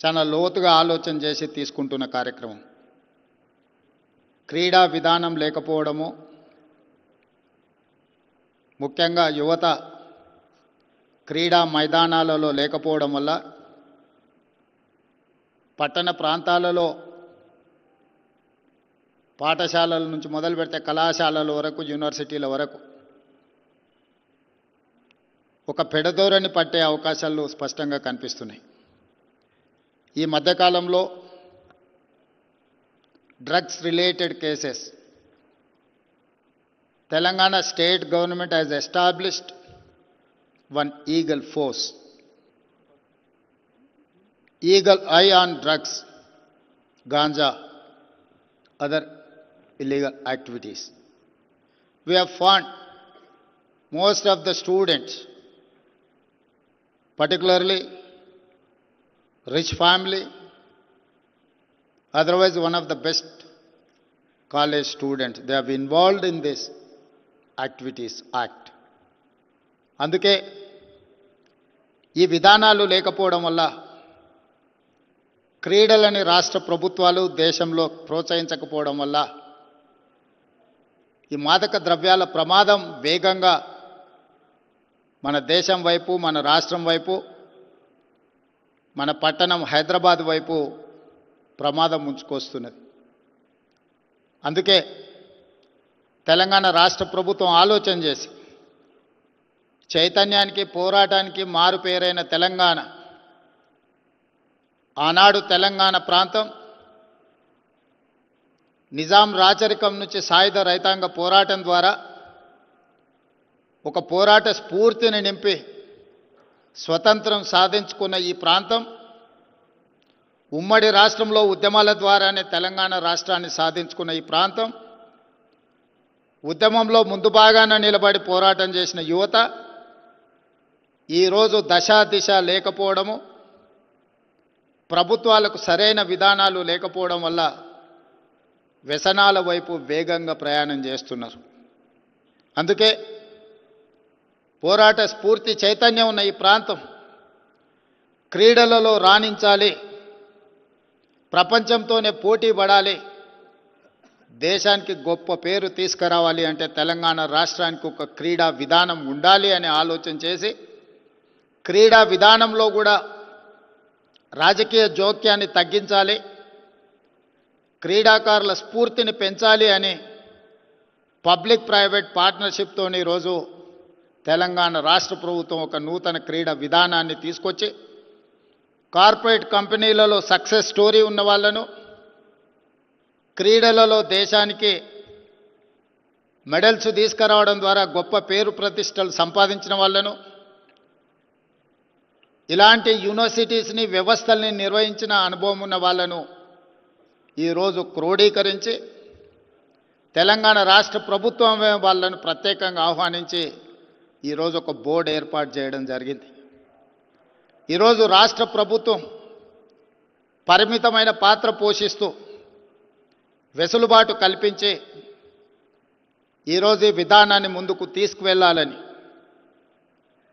చాలా లోతుగా ఆలోచన చేసి తీసుకుంటున్న కార్యక్రమం. క్రీడా విధానం లేకపోవడము, ముఖ్యంగా యువత క్రీడా మైదానాలలో లేకపోవడం వల్ల పట్టణ ప్రాంతాలలో పాఠశాలల నుంచి మొదలు పెడితే కళాశాలల వరకు, యూనివర్సిటీల వరకు ఒక పెడదోరని పట్టే అవకాశాలు స్పష్టంగా కనిపిస్తున్నాయి. ఈ మధ్యకాలంలో drugs related cases, Telangana state government has established one eagle force, eagle eye on drugs, ganja, other illegal activities. We have found most of the students, particularly rich family, otherwise one of the best college students, they have involved in this activities act. అందుకే ఈ విధానాలు లేకపోవడం వల్ల క్రీడలని రాష్ట్ర ప్రభుత్వాలు దేశంలో ప్రోత్సహించకపోవడం వల్ల ఈ మాదక ద్రవ్యాల ప్రమాదం వేగంగా మన దేశం వైపు, మన రాష్ట్రం వైపు, మన పట్టణం హైదరాబాద్ వైపు ప్రమాదం ముంచుకొస్తున్నది. అందుకే తెలంగాణ రాష్ట్ర ప్రభుత్వం ఆలోచన చేసి చైతన్యానికి, పోరాటానికి మారు పేరైన తెలంగాణ, ఆనాడు తెలంగాణ ప్రాంతం నిజాం రాచరికం నుంచి సాయుధ రైతాంగ పోరాటం ద్వారా ఒక పోరాట స్ఫూర్తిని నింపి స్వతంత్రం సాధించుకున్న ఈ ప్రాంతం ఉమ్మడి రాష్ట్రంలో ఉద్యమాల ద్వారానే తెలంగాణ రాష్ట్రాన్ని సాధించుకున్న ఈ ప్రాంతం, ఉద్యమంలో ముందు భాగాన నిలబడి పోరాటం చేసిన యువత ఈరోజు దశా దిశ లేకపోవడము, ప్రభుత్వాలకు సరైన విధానాలు లేకపోవడం వల్ల వ్యసనాల వైపు వేగంగా ప్రయాణం చేస్తున్నారు. అందుకే పోరాట స్ఫూర్తి చైతన్యం ఉన్న ఈ ప్రాంతం క్రీడలలో రాణించాలి, ప్రపంచంతోనే పోటీ పడాలి, దేశానికి గొప్ప పేరు తీసుకురావాలి అంటే తెలంగాణ రాష్ట్రానికి ఒక క్రీడా విధానం ఉండాలి అని ఆలోచన చేసి క్రీడా విధానంలో కూడా రాజకీయ జోక్యాన్ని తగ్గించాలి, క్రీడాకారుల స్ఫూర్తిని పెంచాలి అని పబ్లిక్ ప్రైవేట్ పార్ట్నర్షిప్తో ఈరోజు తెలంగాణ రాష్ట్ర ప్రభుత్వం ఒక నూతన క్రీడా విధానాన్ని తీసుకొచ్చి కార్పొరేట్ కంపెనీలలో సక్సెస్ స్టోరీ ఉన్న వాళ్ళను, క్రీడలలో దేశానికి మెడల్స్ తీసుకురావడం ద్వారా గొప్ప పేరు ప్రతిష్టలు సంపాదించిన వాళ్ళను, ఇలాంటి యూనివర్సిటీస్ని, వ్యవస్థల్ని నిర్వహించిన అనుభవం ఉన్న వాళ్ళను ఈరోజు క్రోడీకరించి తెలంగాణ రాష్ట్ర ప్రభుత్వం వాళ్ళను ప్రత్యేకంగా ఆహ్వానించి ఈరోజు ఒక బోర్డు ఏర్పాటు చేయడం జరిగింది. ఈరోజు రాష్ట్ర ప్రభుత్వం పరిమితమైన పాత్ర పోషిస్తూ వెసులుబాటు కల్పించి ఈరోజు ఈ విధానాన్ని ముందుకు తీసుకువెళ్ళాలని,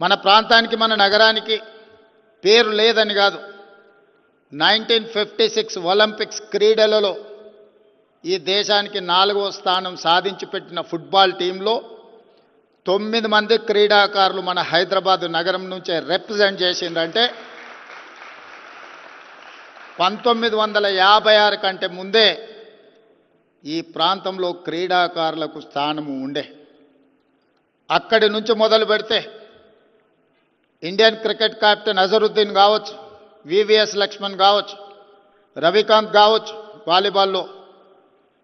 మన ప్రాంతానికి, మన నగరానికి పేరు లేదని కాదు, 1956 ఒలింపిక్స్ క్రీడలలో ఈ దేశానికి 4వ స్థానం సాధించి పెట్టిన ఫుట్బాల్ టీంలో 9 మంది క్రీడాకారులు మన హైదరాబాద్ నగరం నుంచే రిప్రజెంట్ చేసిందంటే 1956 కంటే ముందే ఈ ప్రాంతంలో క్రీడాకారులకు స్థానము ఉండే. అక్కడి నుంచి మొదలు పెడితే ఇండియన్ క్రికెట్ కెప్టెన్ అజరుద్దీన్ కావచ్చు, వివిఎస్ లక్ష్మణ్ కావచ్చు, రవికాంత్ కావచ్చు వాలీబాల్లో,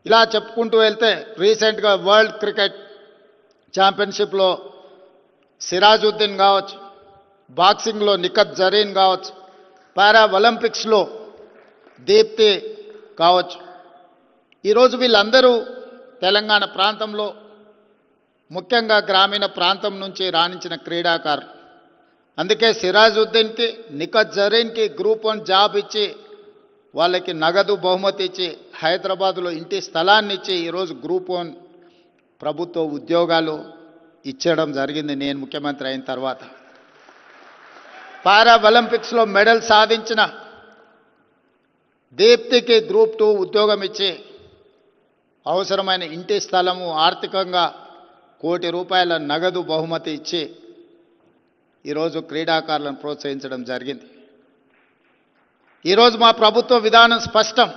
ఇలా చెప్పుకుంటూ వెళ్తే రీసెంట్గా వరల్డ్ క్రికెట్ ఛాంపియన్షిప్లో సిరాజుద్దీన్ కావచ్చు, బాక్సింగ్లో నిఖత్ జరీన్ కావచ్చు, పారా ఒలింపిక్స్లో దీప్తి కావచ్చు. ఈరోజు వీళ్ళందరూ తెలంగాణ ప్రాంతంలో, ముఖ్యంగా గ్రామీణ ప్రాంతం నుంచి రాణించిన క్రీడాకారులు. అందుకే సిరాజుద్దీన్కి, నిఖత్ జరీన్కి గ్రూప్ 1 జాబ్ ఇచ్చి వాళ్ళకి నగదు బహుమతి ఇచ్చి హైదరాబాదులో ఇంటి స్థలాన్ని ఇచ్చి ఈరోజు గ్రూప్ 1 ప్రభుత్వ ఉద్యోగాలు ఇచ్చడం జరిగింది నేను ముఖ్యమంత్రి అయిన తర్వాత. పారా ఒలింపిక్స్లో మెడల్ సాధించిన దీప్తికి గ్రూప్ 2 ఉద్యోగం ఇచ్చి అవసరమైన ఇంటి స్థలము ఆర్థికంగా ₹1,00,00,000 నగదు బహుమతి ఇచ్చి ఈరోజు క్రీడాకారులను ప్రోత్సహించడం జరిగింది. ఈరోజు మా ప్రభుత్వ విధానం స్పష్టం.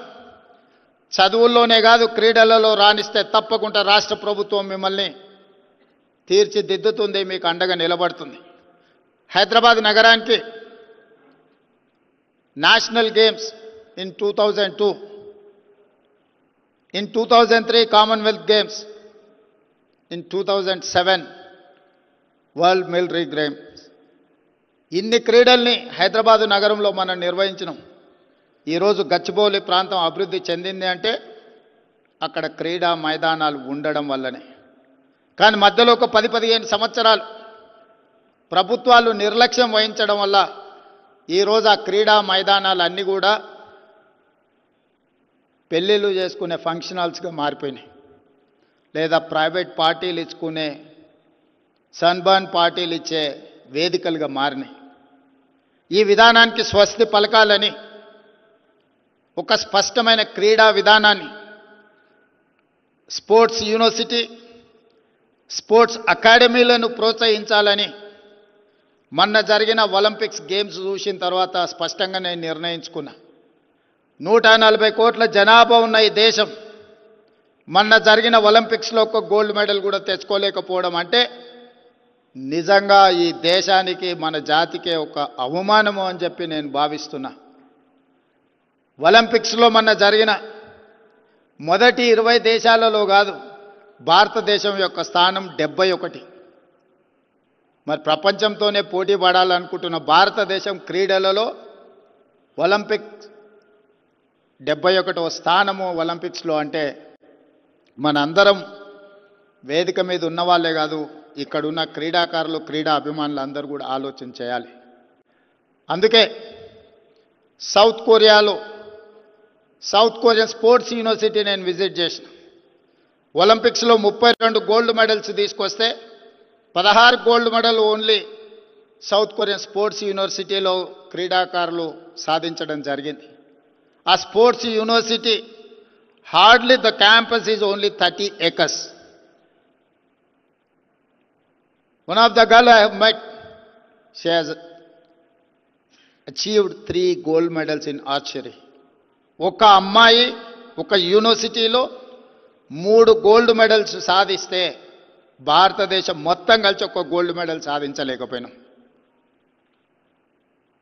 చదువుల్లోనే కాదు క్రీడలలో రాణిస్తే తప్పకుండా రాష్ట్ర ప్రభుత్వం మిమ్మల్ని తీర్చిదిద్దుతుంది, మీకు అండగా నిలబడుతుంది. హైదరాబాద్ నగరానికి national games in 2002, in 2003 Commonwealth Games, in 2007 World Military Games. ఇన్ని క్రీడల్ని హైదరాబాదు నగరంలో మనం నిర్వహించినాం. ఈరోజు గచ్చిబౌలి ప్రాంతం అభివృద్ధి చెందింది అంటే అక్కడ క్రీడా మైదానాలు ఉండడం వల్లనే. కానీ మధ్యలో ఒక 10-15 సంవత్సరాలు ప్రభుత్వాలు నిర్లక్ష్యం వహించడం వల్ల ఈరోజు ఆ క్రీడా మైదానాలు అన్నీ కూడా పెళ్ళిళ్ళు చేసుకునే ఫంక్షన్ హాల్స్గా మారిపోయినాయి, లేదా ప్రైవేట్ పార్టీలు ఇచ్చుకునే సన్బర్న్ పార్టీలు ఇచ్చే వేదికలుగా మారినాయి. ఈ విధానానికి స్వస్తి పలకాలని ఒక స్పష్టమైన క్రీడా విధానాన్ని, స్పోర్ట్స్ యూనివర్సిటీ, స్పోర్ట్స్ అకాడమీలను ప్రోత్సహించాలని మొన్న జరిగిన ఒలింపిక్స్ గేమ్స్ చూసిన తర్వాత స్పష్టంగా నేను నిర్ణయించుకున్నా. 140 కోట్ల జనాభా ఉన్న ఈ దేశం మొన్న జరిగిన ఒలింపిక్స్లో ఒక గోల్డ్ మెడల్ కూడా తెచ్చుకోలేకపోవడం అంటే నిజంగా ఈ దేశానికి మన జాతికే ఒక అవమానము అని చెప్పి నేను భావిస్తున్నా. ఒలింపిక్స్లో మొన్న జరిగిన మొదటి 20 దేశాలలో కాదు, భారతదేశం యొక్క స్థానం 71. మరి ప్రపంచంతోనే పోటీ పడాలనుకుంటున్న భారతదేశం క్రీడలలో ఒలింపిక్ 71వ స్థానము ఒలింపిక్స్లో అంటే మనందరం వేదిక మీద ఉన్నవాళ్లే కాదు, ఇక్కడున్న క్రీడాకారులు, క్రీడా అభిమానులు అందరూ కూడా ఆలోచన చేయాలి. అందుకే సౌత్ కొరియన్ స్పోర్ట్స్ యూనివర్సిటీ నేను విజిట్ చేసిన. ఒలింపిక్స్లో 32 గోల్డ్ మెడల్స్ తీసుకొస్తే 16 gold medal only south Korean sports యూనివర్సిటీలో క్రీడాకారులు సాధించడం జరిగింది. ఆ sports university hardly the campus is only 30 acres. One of the girl I have met, she has achieved 3 gold medals in archery. ఒక అమ్మాయి ఒక యూనివర్సిటీలో 3 గోల్డ్ మెడల్స్ సాధిస్తే భారతదేశం మొత్తం కలిసి ఒక గోల్డ్ మెడల్ సాధించలేకపోయినాం.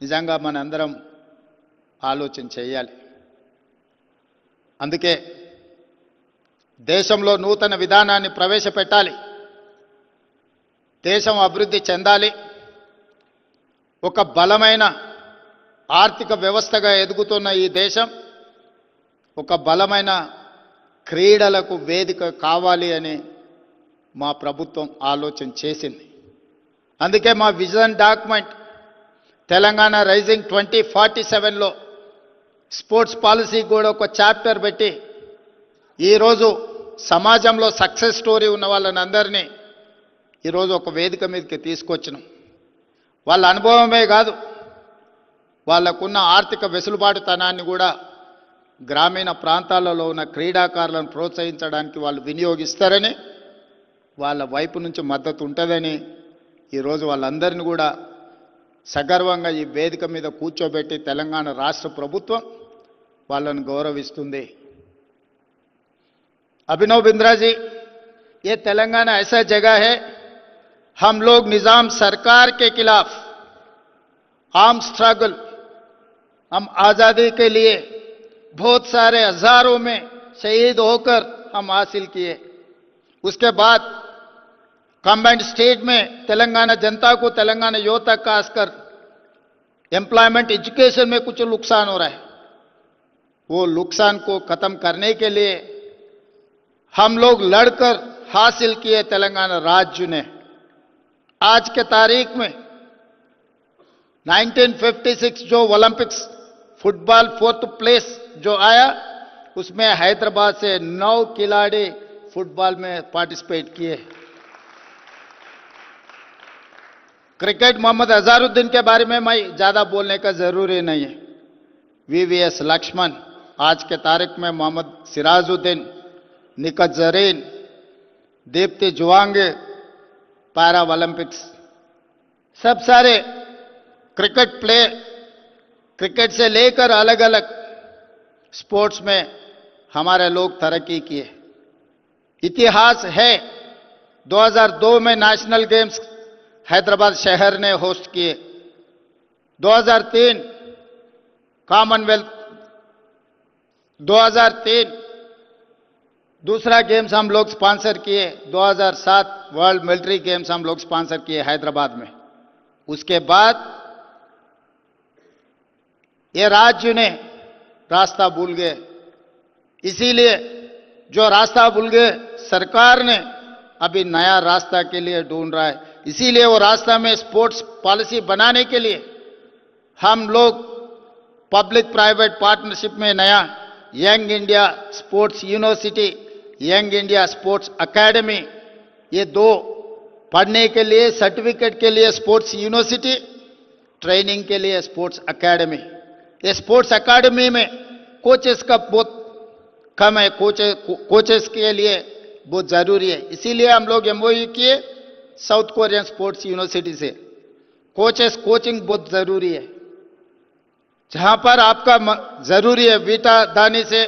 నిజంగా మనందరం ఆలోచన చేయాలి. అందుకే దేశంలో నూతన విధానాన్ని ప్రవేశపెట్టాలి. దేశం అభివృద్ధి చెందాలి. ఒక బలమైన ఆర్థిక వ్యవస్థగా ఎదుగుతున్న ఈ దేశం ఒక బలమైన క్రీడలకు వేదిక కావాలి అని మా ప్రభుత్వం ఆలోచన చేసింది. అందుకే మా విజన్ డాక్యుమెంట్ తెలంగాణ రైజింగ్ 2047లో స్పోర్ట్స్ పాలసీ కూడా ఒక చాప్టర్ పెట్టి ఈరోజు సమాజంలో సక్సెస్ స్టోరీ ఉన్న వాళ్ళని అందరినీ ఈరోజు ఒక వేదిక మీదకి తీసుకొచ్చినాం. వాళ్ళ అనుభవమే కాదు, వాళ్ళకున్న ఆర్థిక వెసులుబాటుతనాన్ని కూడా గ్రామీణ ప్రాంతాలలో ఉన్న క్రీడాకారులను ప్రోత్సహించడానికి వాళ్ళు వినియోగిస్తారని, వాళ్ళ వైపు నుంచి మద్దతు ఉంటుందని ఈరోజు వాళ్ళందరినీ కూడా సగర్వంగా ఈ వేదిక మీద కూర్చోబెట్టి తెలంగాణ రాష్ట్ర ప్రభుత్వం వాళ్ళను గౌరవిస్తుంది. अभिनव बिंद्रा जी, ये तेलंगाना ऐसा जगह है, हम लोग निजाम सरकार के खिलाफ आर्म स्ट्रगल, हम आज़ादी के लिए बहुत सारे हजारों में शहीद होकर हम हासिल किए. उसके बाद कंबाइंड स्टेट में तेलंगाना जनता को, तेलंगाना युवता खासकर एम्प्लॉयमेंट एजुकेशन में कुछ नुकसान हो रहा है. वो नुकसान को खत्म करने के लिए हम लोग लड़कर हासिल किए तेलंगाना राज्य ने. आज के तारीख में 1956 जो ओलंपिक्स फुटबॉल 4th प्लेस जो आया, उसमें हैदराबाद से 9 खिलाड़ी फुटबॉल में पार्टिसिपेट किए. क्रिकेट मोहम्मद अजहरुद्दीन के बारे में मैं ज्यादा बोलने का जरूरी नहीं है. VVS लक्ष्मण, आज के तारीख में मोहम्मद सिराजुद्दीन, निकत जरीन, दीप्ति जुवांगे, पैरा ओलंपिक्स, सब सारे क्रिकेट प्ले, क्रिकेट से लेकर अलग अलग स्पोर्ट्स में हमारे लोग तरक्की किए। इतिहास है, 2002 में नेशनल गेम्स हैदराबाद शहर ने होस्ट किए, 2003 कॉमनवेल्थ, 2003 दूसरा गेम्स हम लोग स्पॉन्सर किए, 2007 वर्ल्ड मिलिट्री गेम्स हम लोग स्पॉन्सर किए हैदराबाद में। उसके बाद ये राज्य ने रास्ता भूल गए, इसीलिए जो रास्ता भूल गए सरकार ने अभी नया रास्ता के लिए ढूंढ रहा है। इसीलिए वो रास्ता में स्पोर्ट्स पॉलिसी बनाने के लिए हम लोग पब्लिक प्राइवेट पार्टनरशिप में नया young India sports university, young India sports academy, ये दो पढ़ने के लिए, सर्टिफिकेट के लिए स्पोर्ट्स यूनिवर्सिटी, ट्रेनिंग के लिए स्पोर्ट्स एकेडमी। ये स्पोर्ट्स एकेडमी में कोचेस का बहुत कम है, कोचेस के लिए बहुत जरूरी है। इसीलिए हम लोग एमओयू किए साउथ कोरियन स्पोर्ट्स यूनिवर्सिटी से। कोचेस कोचिंग बहुत जरूरी है, जहां पर आपका जरूरी है वीटा दानी से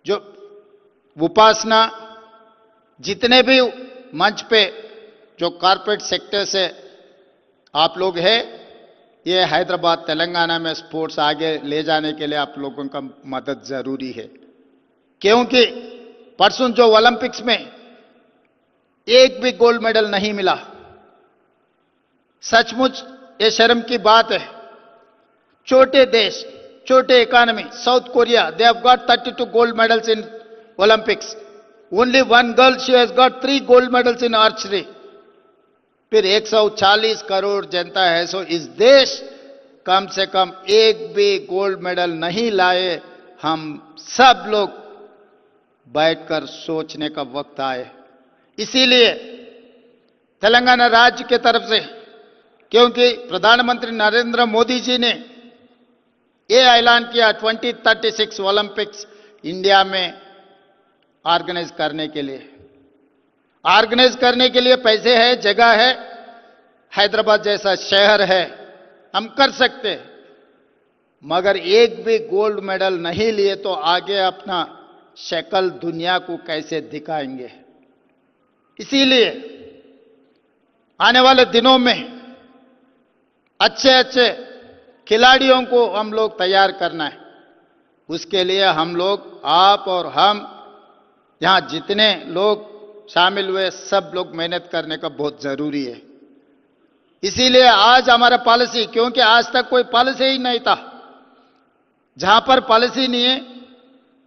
जो उपासना, जितने भी मंच पे जो कॉर्पोरेट सेक्टर से आप लोग हैं, ये हैदराबाद तेलंगाना में स्पोर्ट्स आगे ले जाने के लिए आप लोगों का मदद जरूरी है। क्योंकि परसों जो ओलंपिक्स में एक भी गोल्ड मेडल नहीं मिला, सचमुच ये शर्म की बात है। छोटे देश, छोटे economy south Korea, they have got 32 gold medals in Olympics, only one girl she has got 3 gold medals in archery. फिर 140 करोड़ जनता है, सो इस देश कम से कम एक भी गोल्ड मेडल नहीं लाए। हम सब लोग बैठकर सोचने का वक्त आए। इसीलिए तेलंगाना राज्य के तरफ से, क्योंकि प्रधानमंत्री नरेंद्र मोदी जी ने ये ऐलान किया 2036 ओलंपिक्स इंडिया में ऑर्गेनाइज करने के लिए। ऑर्गेनाइज करने के लिए पैसे है, जगह है, हैदराबाद जैसा शहर है, हम कर सकते हैं। मगर एक भी गोल्ड मेडल नहीं लिए तो आगे अपना शक्ल दुनिया को कैसे दिखाएंगे। इसीलिए आने वाले दिनों में अच्छे अच्छे खिलाड़ियों को हम लोग तैयार करना है। उसके लिए हम लोग, आप और हम, यहां जितने लोग शामिल हुए, सब लोग मेहनत करने का बहुत जरूरी है। इसीलिए आज हमारा पॉलिसी, क्योंकि आज तक कोई पॉलिसी ही नहीं था, जहां पर पॉलिसी नहीं है,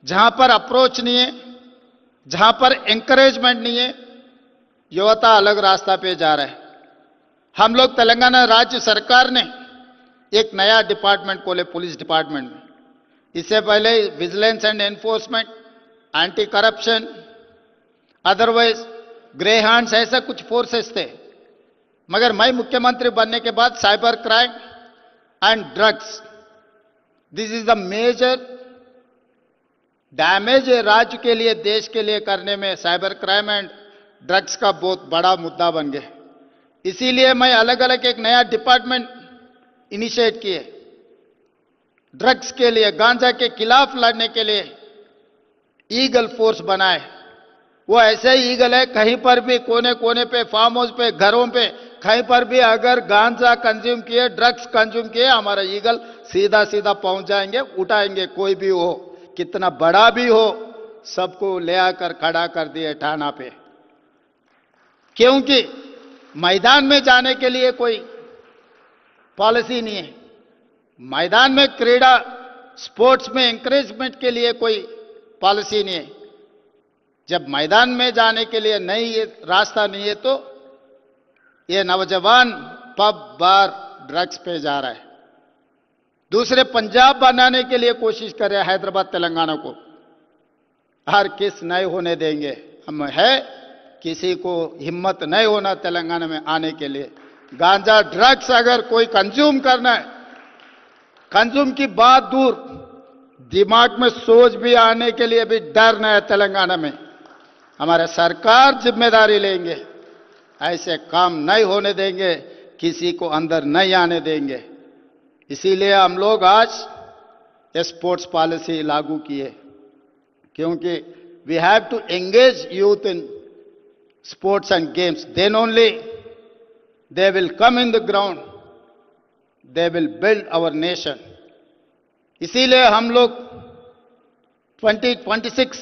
जहां पर अप्रोच नहीं है, जहां पर एंकरेजमेंट नहीं है, युवता अलग रास्ता पे जा रहा है। हम लोग तेलंगाना राज्य सरकार ने एक नया डिपार्टमेंट खोले, पुलिस डिपार्टमेंट में। इससे पहले vigilance and enforcement, anti corruption, otherwise grey hands, ऐसा कुछ फोर्सेस थे। मगर मैं मुख्यमंत्री बनने के बाद cyber crime and drugs, this is the major damage राज्य के लिए, देश के लिए करने में साइबर क्राइम एंड ड्रग्स का बहुत बड़ा मुद्दा बन गया। इसीलिए मैं अलग अलग एक नया डिपार्टमेंट इनिशिएट किए। ड्रग्स के लिए, गांजा के खिलाफ लड़ने के लिए ईगल फोर्स बनाए। वो ऐसे ही ईगल है, कहीं पर भी कोने कोने पे, फार्म हाउस पे, घरों पे, कहीं पर भी अगर गांजा कंज्यूम किए, ड्रग्स कंज्यूम किए, हमारा ईगल सीधा सीधा पहुंच जाएंगे, उठाएंगे। कोई भी हो, कितना बड़ा भी हो, सबको ले आकर खड़ा कर दिए थाना पे। क्योंकि मैदान में जाने के लिए कोई पॉलिसी नहीं है, मैदान में क्रीड़ा स्पोर्ट्स में एंकरेजमेंट के लिए कोई पॉलिसी नहीं है। जब मैदान में जाने के लिए नहीं, ये रास्ता नहीं है, तो ये नौजवान पब बार ड्रग्स पे जा रहा है। दूसरे पंजाब बनाने के लिए कोशिश कर रहे हैं हैदराबाद तेलंगाना को। हर किस नहीं होने देंगे, हम है, किसी को हिम्मत नहीं होना तेलंगाना में आने के लिए। गांजा ड्रग्स अगर कोई कंज्यूम करना है, कंज्यूम की बात दूर, दिमाग में सोच भी आने के लिए भी डर न है तेलंगाना में। हमारे सरकार जिम्मेदारी लेंगे, ऐसे काम नहीं होने देंगे, किसी को अंदर नहीं आने देंगे। इसीलिए हम लोग आज ये स्पोर्ट्स पॉलिसी लागू किए, क्योंकि we have to engage youth in sports and games, then only they will come in the ground, they will build our nation. इसीलिए हम लोग 2026